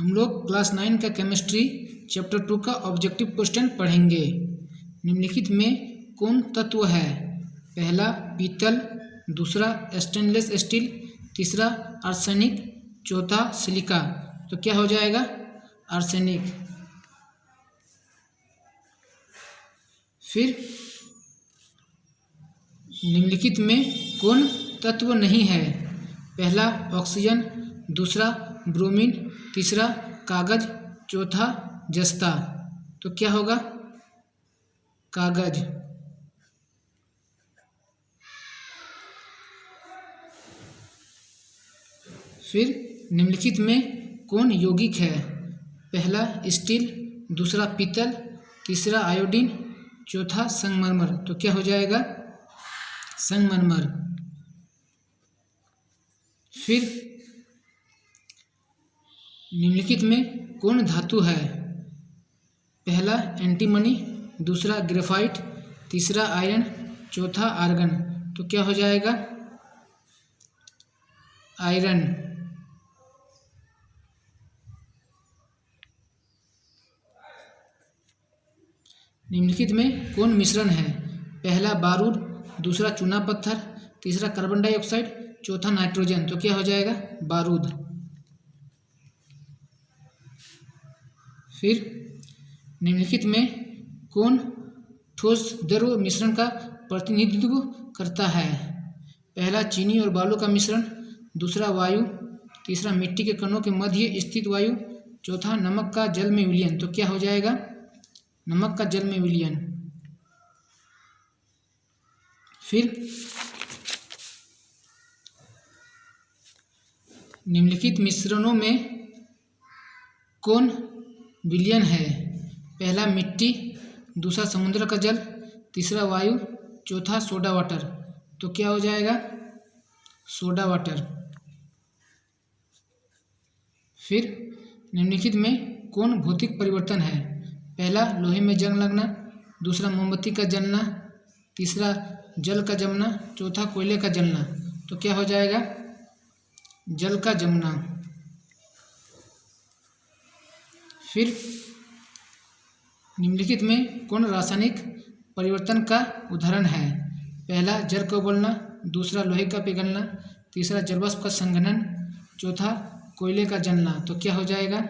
हम लोग क्लास 9 का केमिस्ट्री चैप्टर 2 का ऑब्जेक्टिव क्वेश्चन पढ़ेंगे। निम्नलिखित में कौन तत्व है? पहला पीतल, दूसरा स्टेनलेस स्टील, तीसरा आर्सेनिक, चौथा सिलिका। तो क्या हो जाएगा? आर्सेनिक। फिर निम्नलिखित में कौन तत्व नहीं है? पहला ऑक्सीजन, दूसरा ब्रोमीन, तीसरा कागज, चौथा जस्ता। तो क्या होगा? कागज। फिर निम्नलिखित में कौन यौगिक है? पहला स्टील, दूसरा पीतल, तीसरा आयोडीन, चौथा संगमरमर। तो क्या हो जाएगा? संगमरमर। फिर निम्नलिखित में कौन धातु है? पहला एंटीमनी, दूसरा ग्रेफाइट, तीसरा आयरन, चौथा आर्गन। तो क्या हो जाएगा? आयरन। निम्नलिखित में कौन मिश्रण है? पहला बारूद, दूसरा चूना पत्थर, तीसरा कार्बन डाइऑक्साइड, चौथा नाइट्रोजन। तो क्या हो जाएगा? बारूद। फिर निम्नलिखित में कौन ठोस द्रव मिश्रण का प्रतिनिधित्व करता है? पहला चीनी और बालू का मिश्रण, दूसरा वायु, तीसरा मिट्टी के कणों के मध्य स्थित वायु, चौथा नमक का जल में विलयन। तो क्या हो जाएगा? नमक का जल में विलयन। फिर निम्नलिखित मिश्रणों में कौन विलयन है? पहला मिट्टी, दूसरा समुद्र का जल, तीसरा वायु, चौथा सोडा वाटर। तो क्या हो जाएगा? Soda water. फिर निम्नलिखित में कौन भौतिक परिवर्तन है? पहला लोहे में जंग लगना, दूसरा मोमबत्ती का जलना, तीसरा जल का जमना, चौथा कोयले का जलना। तो क्या हो जाएगा? जल का जमना। फिर निम्नलिखित में कौन रासायनिक परिवर्तन का उदाहरण है? पहला जल का उबलना, दूसरा लोहे का पिघलना, तीसरा जलवाष्प का संघनन, चौथा कोयले का जलना। तो क्या हो जाएगा?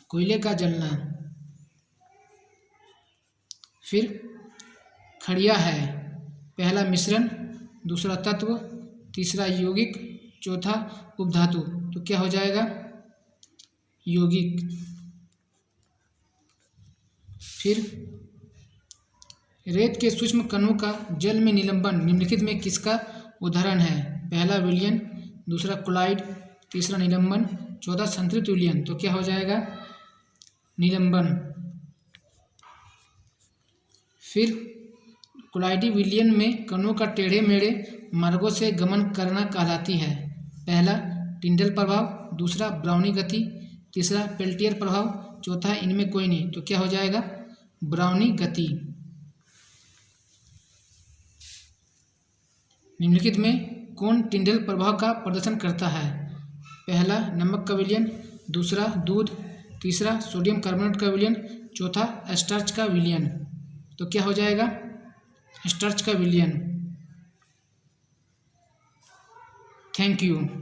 कोयले का जलना। फिर खड़िया है। पहला मिश्रण, दूसरा तत्व, तीसरा यौगिक, चौथा उपधातु। तो क्या हो जाएगा? यौगिक। फिर रेत के सूक्ष्म कणों का जल में निलंबन निम्नलिखित में किसका उदाहरण है? पहला विलयन, दूसरा क्लोराइड, तीसरा निलंबन, चौथा संतृप्त विलयन। तो क्या हो जाएगा? निलंबन। फिर क्लोराइडी विलयन में कणों का टेढ़े मेढ़े मार्गों से गमन करना कहलाती है। पहला टिंडल प्रभाव, दूसरा ब्राउनी गति, तीसरा पेल्टियर प्रभाव, चौथा इनमें कोई नहीं। तो क्या हो जाएगा? ब्राउनी गति। निम्नलिखित में कौन टिंडल प्रभाव का प्रदर्शन करता है? पहला नमक का विलयन, दूसरा दूध, तीसरा सोडियम कार्बोनेट का विलयन, चौथा स्टार्च का विलयन। तो क्या हो जाएगा? स्टार्च का विलयन। Thank you.